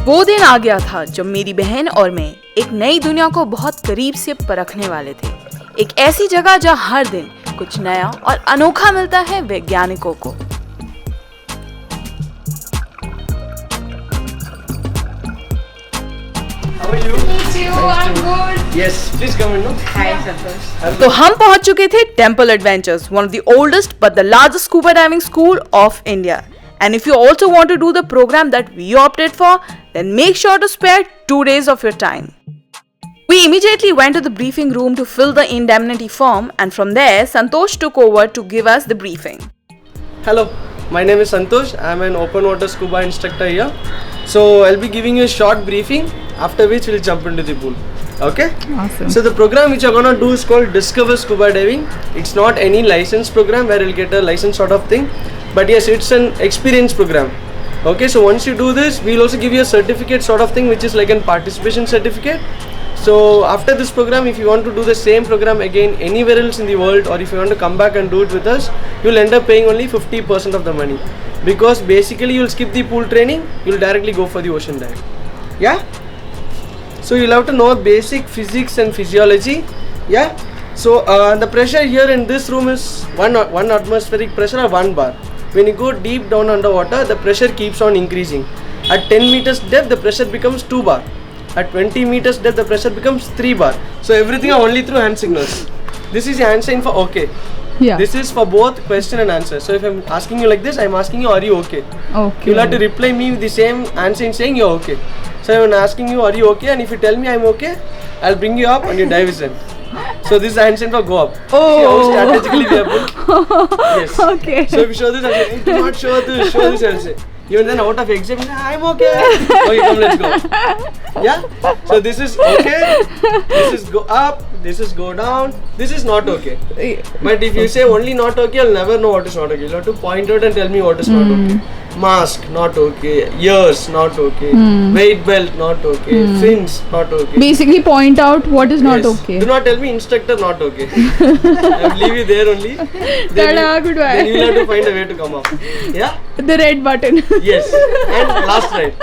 वो दिन आ गया था जब मेरी बहन और मैं एक नई दुनिया को बहुत करीब से परखने वाले थे। एक ऐसी जगह जहाँ हर दिन कुछ नया और अनोखा मिलता है वैज्ञानिकों को। How are you? Meet you. I'm good. Yes, please come in. No? Hi, Santosh. तो हम पहुंच चुके थे temple adventures, one of the oldest but the largest scuba diving school of India. And if you also want to do the program that we opted for, then make sure to spare 2 days of your time. We immediately went to the briefing room to fill the indemnity form, and from there, Santosh took over to give us the briefing. Hello, my name is Santosh. I'm an open water scuba instructor here. So I'll be giving you a short briefing, after which we'll jump into the pool. Okay? Awesome. So the program which you're gonna do is called Discover Scuba Diving. It's not any license program where you'll get a license sort of thing, but yes, it's an experience program. Okay, so once you do this, we'll also give you a certificate sort of thing, which is like a participation certificate. So after this program, if you want to do the same program again anywhere else in the world, or if you want to come back and do it with us, you'll end up paying only 50% of the money, because basically you'll skip the pool training, you'll directly go for the ocean dive. Yeah, so you'll have to know basic physics and physiology. Yeah, so the pressure here in this room is one atmospheric pressure or 1 bar. When you go deep down underwater, the pressure keeps on increasing. At 10 meters depth, the pressure becomes 2 bar. At 20 meters depth, the pressure becomes 3 bar. So everything are only through hand signals. This is the hand sign for okay. Yeah. This is for both question and answer. So if I'm asking you like this, I'm asking you, are you okay? Okay. You'll have to reply me with the same answer in saying you're okay. So I'm asking you, are you okay? And if you tell me I'm okay, I'll bring you up and you dive in. So this is the hand sign for go up. Oh. See how strategically we have put? Yes. Okay. So if you show this, I'll say, do not show this, show this, I'll say. Even then out of exam, I'm okay. Okay, come, let's go. Yeah? So this is okay, this is go up, this is go down, this is not okay. But if you say only not okay, I'll never know what is not okay. You'll have to point out and tell me what is not okay. Mask, not okay. Ears, not okay. Weight belt, not okay. Fins, not okay. Basically, point out what is not Yes. okay. Do not tell me instructor not okay. I'll leave you there only. Then you'll have to find a way to come up. Yeah? The red button. Yes. And last ride.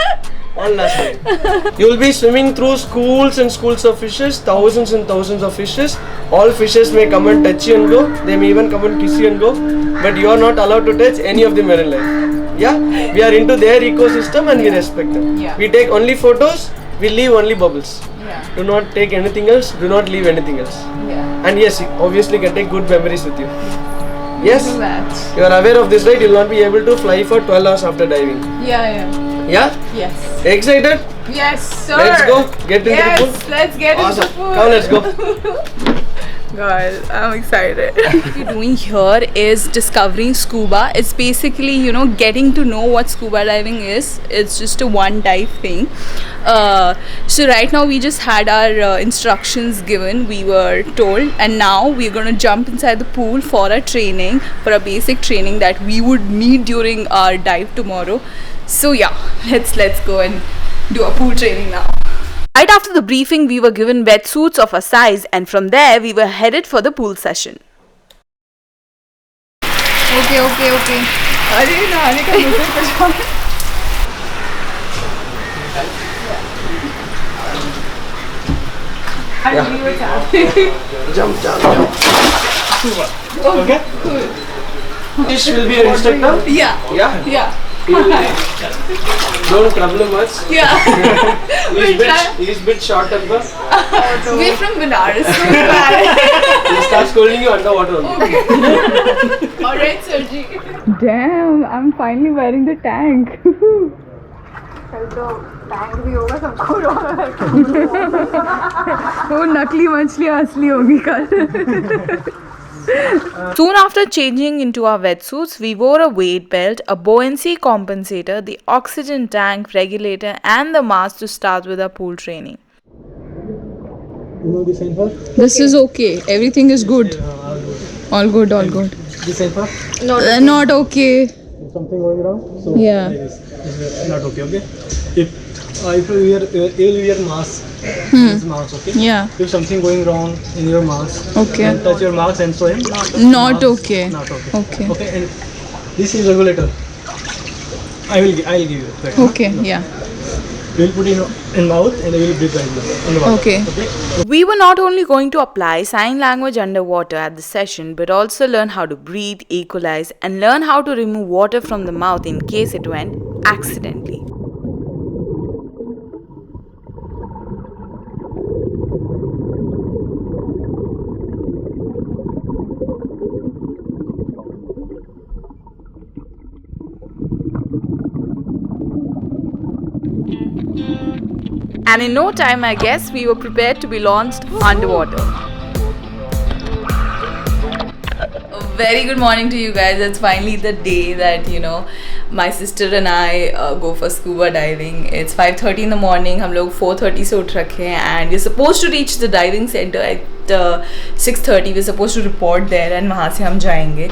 One last ride. You will be swimming through schools and schools of fishes, thousands and thousands of fishes. All fishes may come and touch you and go. They may even come and kiss you and go. But you are not allowed to touch any of the marine life. Yeah? We are into their ecosystem and we respect them. Yeah. We take only photos. We leave only bubbles. Yeah. Do not take anything else. Do not leave anything else. Yeah. And yes, obviously you can take good memories with you. Yes? Do that. You are aware of this, right? You will not be able to fly for 12 hours after diving. Yeah. Yeah? Yes. Excited? Yes, sir. Let's go. Get into the pool. Let's get Awesome. into the pool. Come, let's go. Guys, I'm excited. What we're doing here is discovering scuba. It's basically, getting to know what scuba diving is. It's just a one dive thing. So right now we just had our instructions given. We were told, and now we're gonna jump inside the pool for a training, for a basic training that we would need during our dive tomorrow. So yeah, let's go and do a pool training now. Right after the briefing, we were given wetsuits of a size, and from there we were headed for the pool session. Okay. अरे नहाने का दूसरे पे जाओ. I don't know what's happening. Jump. Okay? This will be your instructor? Yeah? Don't trouble him much. Yeah. He's bit short temper. We're from Benares, so bad. He'll start scolding you underwater only. Alright, Sergi. Damn, I'm finally wearing the tank. वो नकली मछलियाँ असली होगी कल. Soon after changing into our wetsuits, we wore a weight belt, a buoyancy compensator, the oxygen tank regulator, and the mask to start with our pool training. You know the sign for? This is okay. Everything is good. All good. The sign for? Not okay. Something going wrong? So Yeah. This is not okay. If you wear mask, this is mask, okay? Yeah. If something going wrong in your mask, Okay. and touch your mask and show him. Not okay. Not okay. Okay. Okay, and this is regulator. I'll give you. Right? Okay. Yeah. You will put it in mouth and you will breathe right now in the water. Okay. We were not only going to apply sign language underwater at the session, but also learn how to breathe, equalize, and learn how to remove water from the mouth in case it went accidentally. And in no time, I guess, we were prepared to be launched underwater. A very good morning to you guys. It's finally the day that, my sister and I go for scuba diving. It's 5:30 in the morning. हम लोग 4:30 से उठ रखे हैं and we're supposed to reach the diving center at 6:30. We're supposed to report there and वहाँ से हम जाएंगे.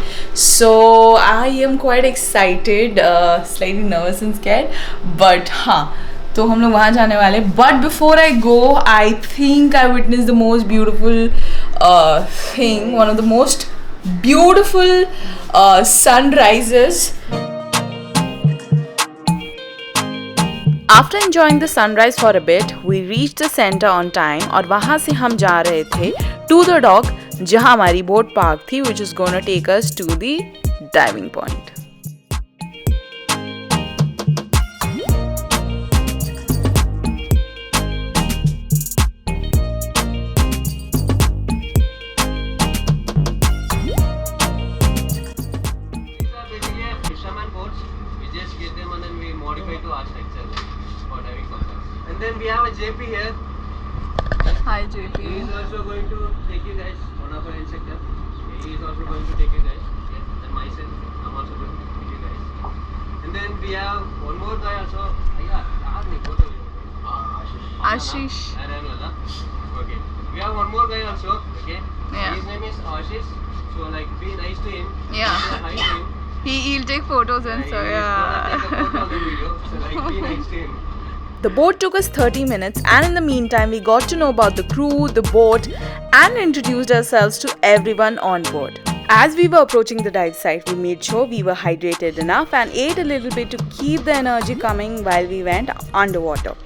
So I am quite excited, slightly nervous and scared, but हाँ, तो हम लोग वहाँ जाने वाले. But before I go, I think I witnessed the most beautiful thing, one of the most beautiful sunrises. After enjoying the sunrise for a bit, we reached the center on time और वहाँ से हम जा रहे थे to the dock जहाँ हमारी boat park थी, which is gonna take us to the diving point. And then we have a JP here. Hi, JP. He is also going to take you guys, one of our instructor. He is also going to take you guys. Yeah. And myself, I'm also going to take you guys. And then we have one more guy also. Ashish. Okay. We have one more guy also. Okay. Yeah. His name is Ashish. So be nice to him. Yeah. Say hi to him. He'll take photos and so He's yeah. gonna take a photo on the video. So be nice to him. The boat took us 30 minutes, and in the meantime, we got to know about the crew, the boat, and introduced ourselves to everyone on board. As we were approaching the dive site, we made sure we were hydrated enough and ate a little bit to keep the energy coming while we went underwater.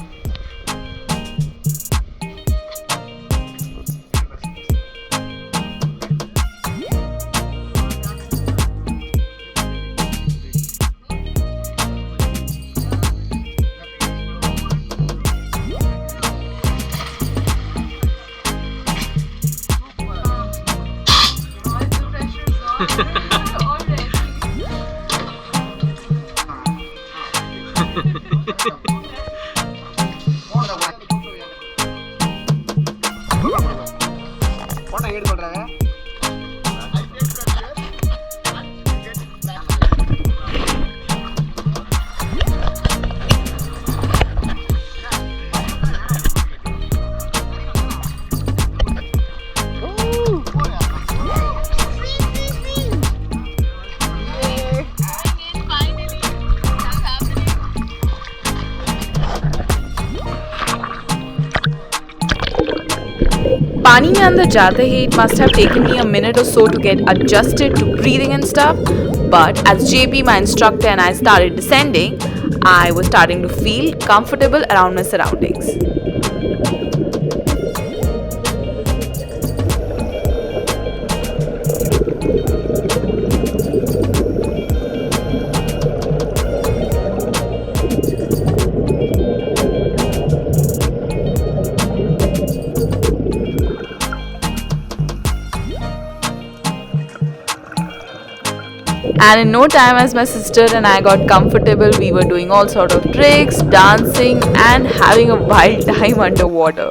पानी में अंदर जाते ही it must have taken me a minute or so to get adjusted to breathing and stuff, but as JP, my instructor, and I started descending, I was starting to feel comfortable around my surroundings. And in no time, as my sister and I got comfortable, we were doing all sort of tricks, dancing, and having a wild time underwater.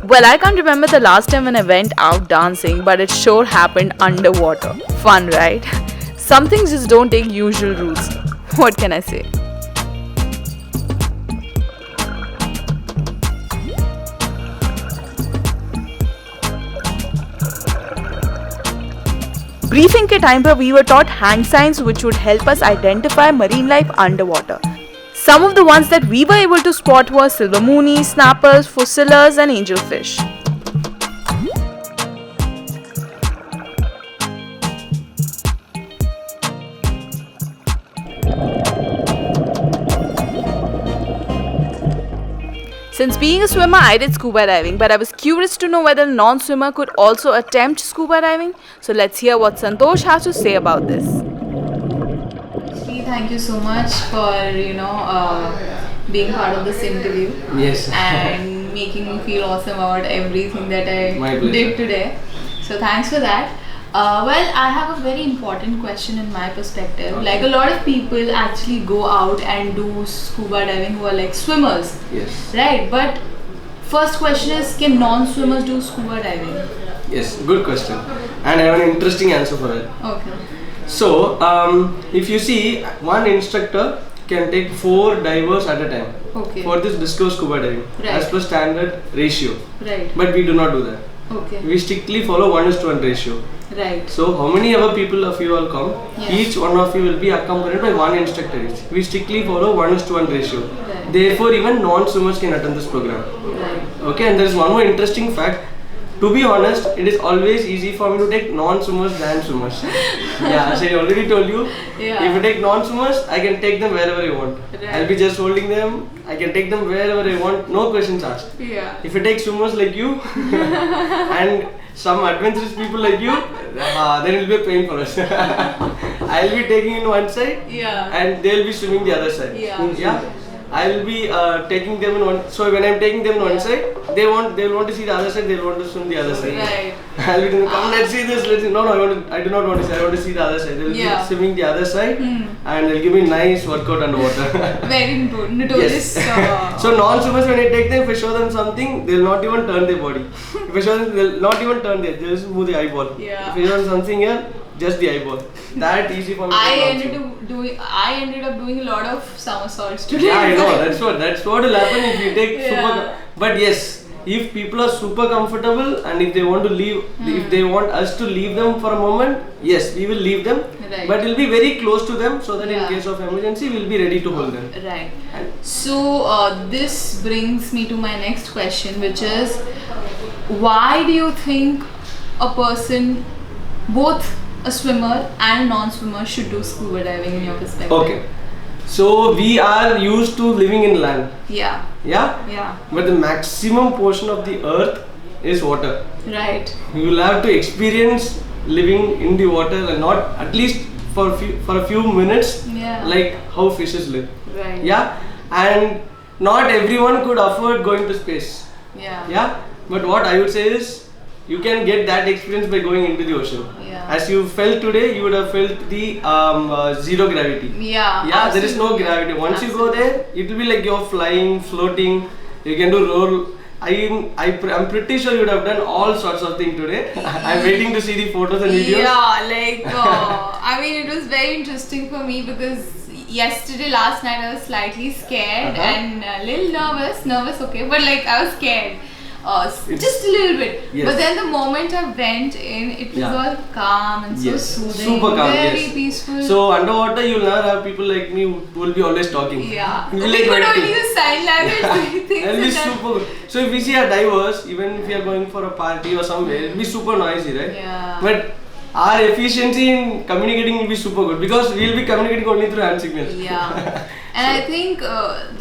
Well, I can't remember the last time when I went out dancing, but it sure happened underwater. Fun, right? Some things just don't take usual routes. What can I say? Briefing के time पर we were taught hand signs which would help us identify marine life underwater. Some of the ones that we were able to spot were silver moonies, snappers, fusiliers and angelfish. Since being a swimmer, I did scuba diving, but I was curious to know whether a non-swimmer could also attempt scuba diving. So let's hear what Santosh has to say about this. Thank you so much for being part of this interview. Yes. And making me feel awesome about everything that I My did today. So thanks for that. Well, I have a very important question in my perspective. Like a lot of people actually go out and do scuba diving who are like swimmers. Yes. Right, but first question is, can non-swimmers do scuba diving? Yes, good question. And I have an interesting answer for it. Okay. So, if you see, one instructor can take 4 divers at a time. Okay. For this Discover Scuba Diving, Right. as per standard ratio. Right. But we do not do that. Okay. We strictly follow 1:1 ratio. Right. So, how many ever people of you all come, Yeah. each one of you will be accompanied by one instructor each. We strictly follow 1:1 ratio. Right. Therefore, even non-swimmers can attend this program. Right. Okay, and there is one more interesting fact. To be honest, it is always easy for me to take non-swimmers than swimmers. Yeah, as I already told you, Yeah. if I take non-swimmers, I can take them wherever I want. Right. I'll be just holding them. I can take them wherever I want, no questions asked. Yeah. If I take swimmers like you and some adventurous people like you, then it will be a pain for us. I'll be taking in one side, Yeah. and they'll be swimming the other side. Yeah. I will be taking them in one. So when I'm taking them in one side, they'll want to see the other side. They'll want to swim the other side. Right. I'll be doing, come, let's see this. Let's see. No, I do not want to see. I want to see the other side. They'll Yeah. be swimming the other side, and they'll give me nice workout underwater. Very notorious. Yes. So non-swimmers, when I take them, if I show them something, they'll not even turn their body. If I show them, they'll not even turn their. They'll just move the eyeball. Yeah. If I show them something here, just the eyeball. That easy for me. I to ended up doing a lot of somersaults today. Yeah, I know. That's what will happen if you take Yeah. super. But yes, if people are super comfortable and if they want to leave, if they want us to leave them for a moment, yes, we will leave them. Right. But we'll be very close to them so that Yeah. in case of emergency, we'll be ready to hold them. Right. And So this brings me to my next question, which is, why do you think a person, both a swimmer and a non-swimmer, should do scuba diving in your perspective? Okay. So we are used to living in land. Yeah. Yeah? Yeah. But the maximum portion of the earth is water. Right. You will have to experience living in the water and not at least for a few minutes, Yeah. like how fishes live. Right. Yeah, and not everyone could afford going to space. Yeah. Yeah, but what I would say is you can get that experience by going into the ocean. Yeah. As you felt today, you would have felt the zero gravity. Yeah. Yeah, there is no absolutely. gravity. Once you go Absolutely. there, it will be like you're flying, floating. You can do roll. I'm pretty sure you would have done all sorts of things today. I'm waiting to see the photos and videos. Yeah, like I mean, it was very interesting for me because last night I was slightly scared and a little nervous, okay, but like I was scared. Just a little bit. Yes. But then the moment I went in, it was Yeah. all calm and so Yes, soothing, super calm, very yes. peaceful. So underwater, you'll never have people like me who will be always talking. yeah, You'll be we like could writing. only use sign language. Things It'll be and that. super good. So if we see our divers, even if we are going for a party or somewhere, it'll be super noisy, right? Yeah. But our efficiency in communicating will be super good because we'll be communicating only through hand signals. Yeah, and I think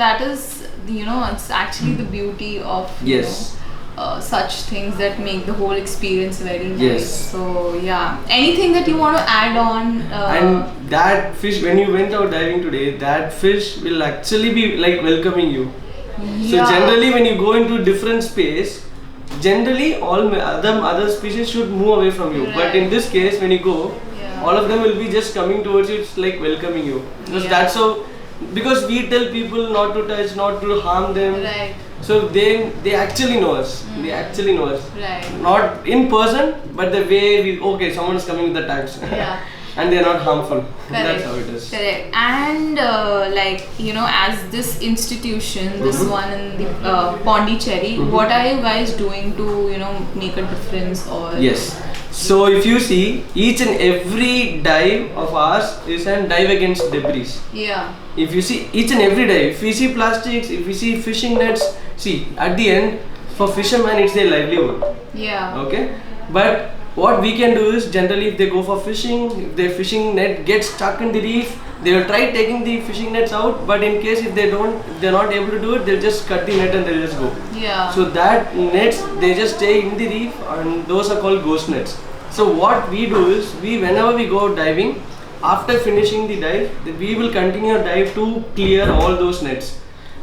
that is, it's actually the beauty of Yes. such things that make the whole experience very nice. Yes. So yeah, anything that you want to add on? And that fish, when you went out diving today, that fish will actually be like welcoming you. So Yeah. generally, when you go into different space, generally all other species should move away from you. But in Right. this case, when you go, Yeah. all of them will be just coming towards you. It's like welcoming you. Because Yeah. that's how. Because we tell people not to touch, not to harm them. Right. So they actually know us. They actually know us. Right. Not in person, but the way someone is coming with the tags. Yeah. And they're not harmful. Correct. That's how it is. Correct. And as this institution, this one in the Pondicherry, what are you guys doing to make a difference or? Yes. So if you see, each and every dive of ours is a dive against debris. Yeah. If you see each and every dive, if we see plastics, if we see fishing nets, see at the end, for fishermen it's their livelihood. Yeah. Okay, but what we can do is, generally if they go for fishing, if their fishing net gets stuck in the reef, they will try taking the fishing nets out, but in case if they're not able to do it, they'll just cut the net and they'll just go. Yeah. So that nets, they just stay in the reef, and those are called ghost nets. So what we do is, whenever we go diving, after finishing the dive, we will continue a dive to clear all those nets.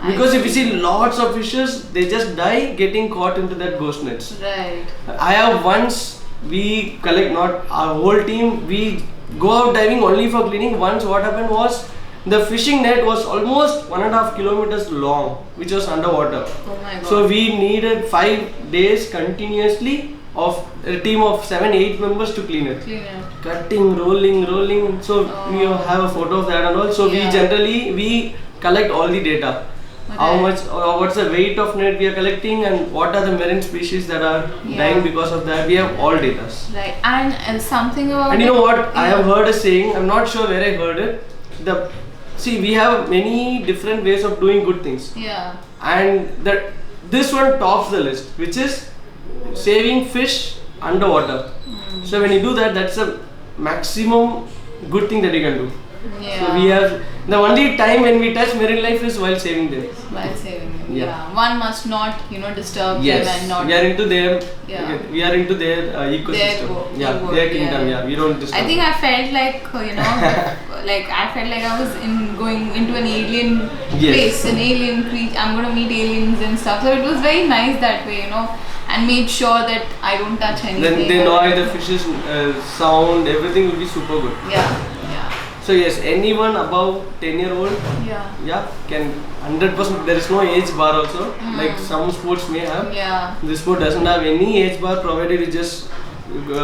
Because if you see lots of fishes, they just die getting caught into that ghost nets. Right. I have once, we collect, not our whole team, we go out diving only for cleaning. Once what happened was, the fishing net was almost 1.5 kilometers long, which was underwater. Oh my god. So we needed 5 days continuously of a team of 7-8 members to clean it. Clean it. Cutting, rolling. So we have a photo of that and all. So Yeah. we generally collect all the data. How Okay. much, what's the weight of net we are collecting, and what are the marine species that are dying because of that. We have all data. Right. And something about. And you know what? I have Yeah. heard a saying. I'm not sure where I heard it. We have many different ways of doing good things, Yeah. and this one tops the list, which is saving fish underwater. So when you do that, that's a maximum good thing that you can do. Yeah. So we have, the only time when we touch marine life is while saving them. While saving them. Yeah. Yeah. One must not, disturb Yes, them and not. we are into their, Yeah. we are into their ecosystem. Their world, their kingdom. yeah. We don't disturb. I think I felt like I felt like I was going into an alien Yes. place, an alien creature. I'm gonna meet aliens and stuff. So it was very nice that way, and made sure that I don't touch anything. Then they know the fishes sound, everything will be super good. Yeah. So yes, anyone above 10-year-old, Yeah. can 100%. There is no age bar also, like some sports may have. Yeah. This sport doesn't have any age bar, provided you just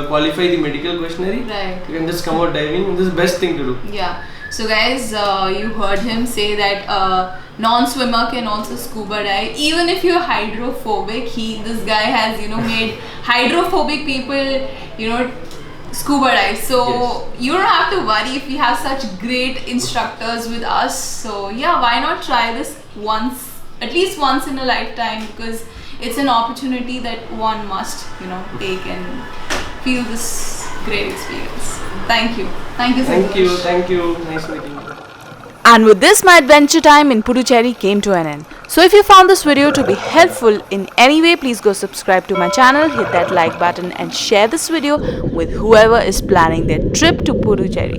qualify the medical questionnaire. Right. You can just come out diving. This is the best thing to do. Yeah. So guys, you heard him say that non-swimmer can also scuba dive. Even if you're hydrophobic, this guy has made hydrophobic people scuba dive. So Yes. you don't have to worry if we have such great instructors with us. So yeah, why not try this once, at least once in a lifetime, because it's an opportunity that one must take and feel this great experience. Thank you so much. Thank you. Nice meeting you. And with this, my adventure time in Puducherry came to an end. So if you found this video to be helpful in any way, please go subscribe to my channel, hit that like button and share this video with whoever is planning their trip to Puducherry.